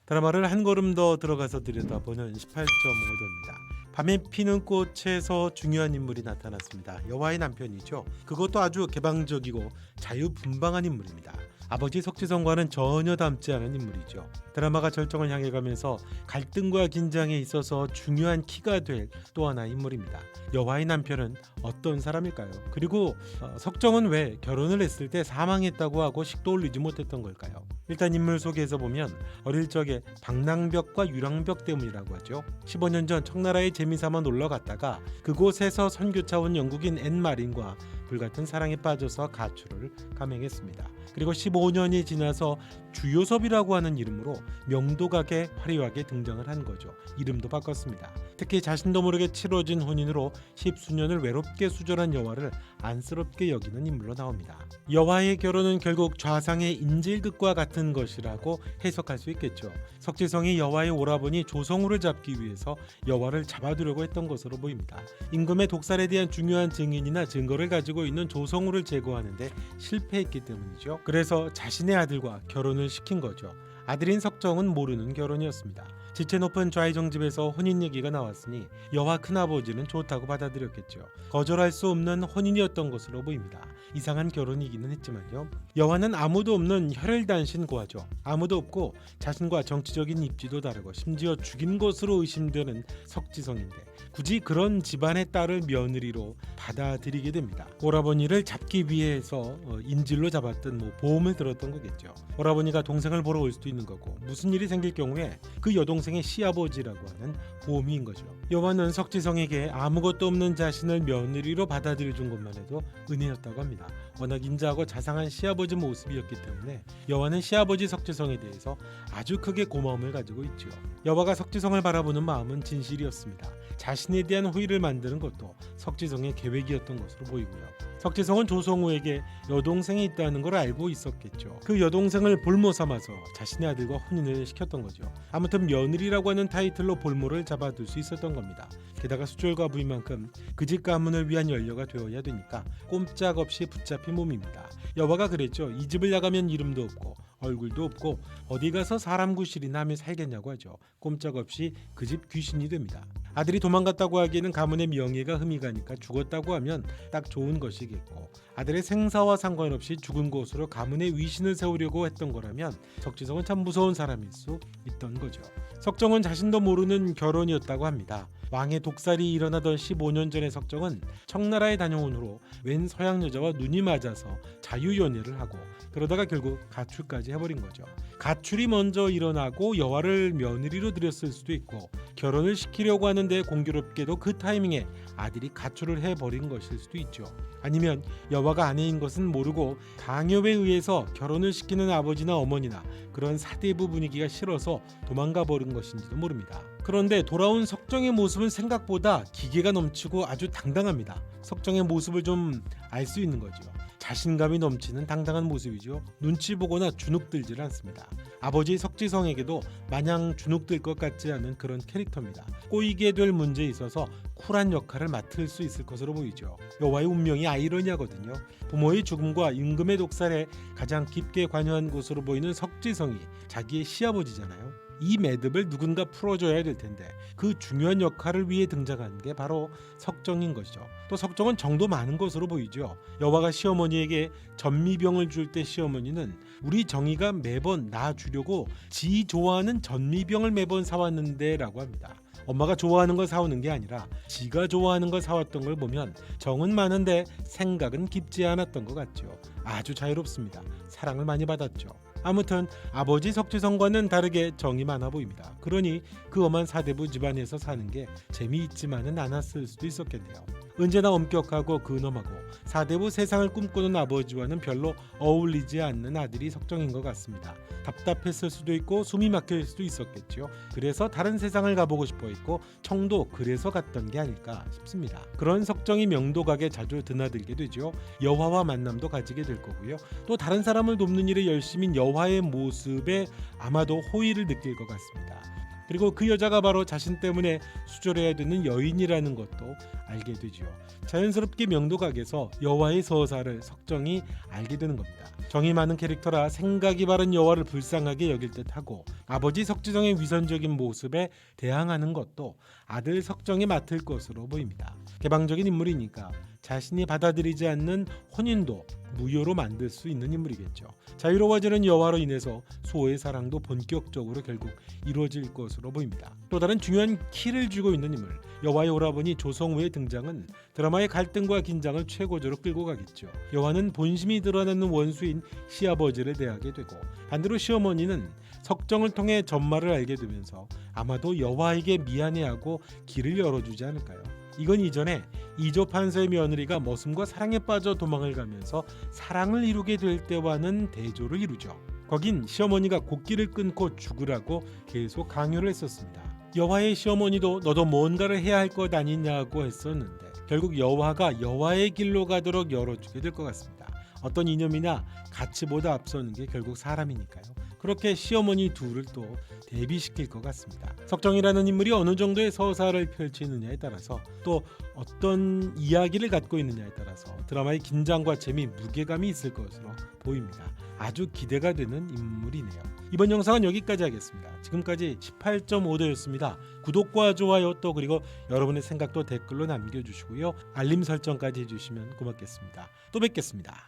드라마를 한 걸음 더 들어가서 들여다보는 18.5도입니다. 밤에 피는 꽃에서 중요한 인물이 나타났습니다. 여화의 남편이죠. 그것도 아주 개방적이고 자유분방한 인물입니다. 아버지 석지성과는 전혀 닮지 않은 인물이죠. 드라마가 절정을 향해 가면서 갈등과 긴장에 있어서 중요한 키가 될 또 하나의 인물입니다. 여화의 남편은 어떤 사람일까요? 그리고 석정은 왜 결혼을 했을 때 사망했다고 하고 식도 올리지 못했던 걸까요? 일단 인물 소개에서 보면 어릴 적에 방랑벽과 유랑벽 때문이라고 하죠. 15년 전 청나라에 재미삼아 놀러 갔다가 그곳에서 선교차 온 영국인 앤 마린과 불같은 사랑에 빠져서 가출을 감행했습니다. 그리고 15년이 지나서 주요섭이라고 하는 이름으로 명도각에 화려하게 등장을 한 거죠. 이름도 바꿨습니다. 특히 자신도 모르게 치러진 혼인으로 10수년을 외롭게 수절한 여화를 안쓰럽게 여기는 인물로 나옵니다. 여화의 결혼은 결국 좌상의 인질극과 같은 것이라고 해석할 수 있겠죠. 석지성이 여화의 오라버니 조성우를 잡기 위해서 여화를 잡아두려고 했던 것으로 보입니다. 임금의 독살에 대한 중요한 증인이나 증거를 가지고 있는 조성우를 제거하는데 실패했기 때문이죠. 그래서 자신의 아들과 결혼을 시킨 거죠. 아들인 석정은 모르는 결혼이었습니다. 지체 높은 좌의정 집에서 혼인 얘기가 나왔으니 여화 큰아버지는 좋다고 받아들였겠죠. 거절할 수 없는 혼인이었던 것으로 보입니다. 이상한 결혼이기는 했지만요. 여화는 아무도 없는 혈혈단신 고아죠. 아무도 없고 자신과 정치적인 입지도 다르고 심지어 죽인 것으로 의심되는 석지성인데 굳이 그런 집안의 딸을 며느리로 받아들이게 됩니다. 오라버니를 잡기 위해서 인질로 잡았던 보험을 들었던 거겠죠. 오라버니가 동생을 보러 올 수도 있는 거고 무슨 일이 생길 경우에 그 여동생의 시아버지라고 하는 보험인 거죠. 여화는 석지성에게 아무것도 없는 자신을 며느리로 받아들여 준 것만 해도 은혜였다고 합니다. 워낙 인자하고 자상한 시아버지 모습이었기 때문에 여화는 시아버지 석지성에 대해서 아주 크게 고마움을 가지고 있죠. 여화가 석지성을 바라보는 마음은 진실이었습니다. 자신에 대한 호의를 만드는 것도 석지성의 계획이었던 것으로 보이고요. 석지성은 조성우에게 여동생이 있다는 걸 알고 있었겠죠. 그 여동생을 볼모 삼아서 자신의 아들과 혼인을 시켰던 거죠. 아무튼 며느리라고 하는 타이틀로 볼모를 잡아둘 수 있었던 겁니다. 게다가 수졸과 부인만큼 그 집 가문을 위한 연료가 되어야 되니까 꼼짝없이 붙잡힌 몸입니다. 여화가 그랬죠. 이 집을 나가면 이름도 없고 얼굴도 없고 어디 가서 사람 구실이나 하며 살겠냐고 하죠. 꼼짝없이 그 집 귀신이 됩니다. 아들이 도망갔다고 하기에는 가문의 명예가 흠이 가니까 죽었다고 하면 딱 좋은 것이겠고 아들의 생사와 상관없이 죽은 곳으로 가문의 위신을 세우려고 했던 거라면 석지성은 참 무서운 사람일 수 있던 거죠. 석정은 자신도 모르는 결혼이었다고 합니다. 왕의 독살이 일어나던 15년 전의 석정은 청나라에 다녀온 후로 웬 서양 여자와 눈이 맞아서 자유연애를 하고 그러다가 결국 가출까지 해버린 거죠. 가출이 먼저 일어나고 여화를 며느리로 들였을 수도 있고 결혼을 시키려고 하는데 공교롭게도 그 타이밍에 아들이 가출을 해버린 것일 수도 있죠. 아니면 여화가 아내인 것은 모르고 강요에 의해서 결혼을 시키는 아버지나 어머니나 그런 사대부 분위기가 싫어서 도망가 버린 것인지도 모릅니다. 그런데 돌아온 석정의 모습은 생각보다 기계가 넘치고 아주 당당합니다. 석정의 모습을 좀 알 수 있는 거죠. 자신감이 넘치는 당당한 모습이죠. 눈치 보거나 주눅들질 않습니다. 아버지 석지성에게도 마냥 주눅들 것 같지 않은 그런 캐릭터입니다. 꼬이게 될 문제에 있어서 쿨한 역할을 맡을 수 있을 것으로 보이죠. 여화의 운명이 아이러니하거든요. 부모의 죽음과 임금의 독살에 가장 깊게 관여한 것으로 보이는 석지성이 자기의 시아버지잖아요. 이 매듭을 누군가 풀어줘야 될 텐데 그 중요한 역할을 위해 등장한 게 바로 석정인 것이죠. 또 석정은 정도 많은 것으로 보이죠. 여화가 시어머니에게 전미병을 줄 때 시어머니는 우리 정이가 매번 나 주려고 지 좋아하는 전미병을 매번 사왔는데 라고 합니다. 엄마가 좋아하는 걸 사오는 게 아니라 지가 좋아하는 걸 사왔던 걸 보면 정은 많은데 생각은 깊지 않았던 것 같죠. 아주 자유롭습니다. 사랑을 많이 받았죠. 아무튼 아버지 석지성과는 다르게 정이 많아 보입니다. 그러니 그 엄한 사대부 집안에서 사는 게 재미있지만은 않았을 수도 있었겠네요. 언제나 엄격하고 근엄하고 사대부 세상을 꿈꾸는 아버지와는 별로 어울리지 않는 아들이 석정인 것 같습니다. 답답했을 수도 있고 숨이 막힐 수도 있었겠죠. 그래서 다른 세상을 가보고 싶어 했고 청도 그래서 갔던 게 아닐까 싶습니다. 그런 석정이 명도각에 자주 드나들게 되죠. 여화와 만남도 가지게 될 거고요. 또 다른 사람을 돕는 일에 열심인 여화의 모습에 아마도 호의를 느낄 것 같습니다. 그리고 그 여자가 바로 자신 때문에 수절해야 되는 여인이라는 것도 알게 되지요. 자연스럽게 명도각에서 여와의 서사를 석정이 알게 되는 겁니다. 정이 많은 캐릭터라 생각이 바른 여와를 불쌍하게 여길 듯하고 아버지 석지성의 위선적인 모습에 대항하는 것도 아들 석정이 맡을 것으로 보입니다. 개방적인 인물이니까 자신이 받아들이지 않는 혼인도 무효로 만들 수 있는 인물이겠죠. 자유로워지는 여와로 인해서 소의 사랑도 본격적으로 결국 이루어질 것으로 보입니다. 또 다른 중요한 키를 쥐고 있는 인물, 여와의 오라버니 조성우의 등장은 드라마의 갈등과 긴장을 최고조로 끌고 가겠죠. 여와는 본심이 드러나는 원수인 시아버지를 대하게 되고 반대로 시어머니는 석정을 통해 전말을 알게 되면서 아마도 여와에게 미안해하고 길을 열어주지 않을까요? 이건 이전에 이조 판서의 며느리가 머슴과 사랑에 빠져 도망을 가면서 사랑을 이루게 될 때와는 대조를 이루죠. 거긴 시어머니가 곡기를 끊고 죽으라고 계속 강요를 했었습니다. 여화의 시어머니도 너도 뭔가를 해야 할 것 아니냐고 했었는데 결국 여화가 여화의 길로 가도록 열어주게 될 것 같습니다. 어떤 이념이나 가치보다 앞서는 게 결국 사람이니까요. 그렇게 시어머니 둘을 또 대비시킬 것 같습니다. 석정이라는 인물이 어느 정도의 서사를 펼치느냐에 따라서 또 어떤 이야기를 갖고 있느냐에 따라서 드라마의 긴장과 재미, 무게감이 있을 것으로 보입니다. 아주 기대가 되는 인물이네요. 이번 영상은 여기까지 하겠습니다. 지금까지 18.5도였습니다. 구독과 좋아요 또 그리고 여러분의 생각도 댓글로 남겨주시고요. 알림 설정까지 해주시면 고맙겠습니다. 또 뵙겠습니다.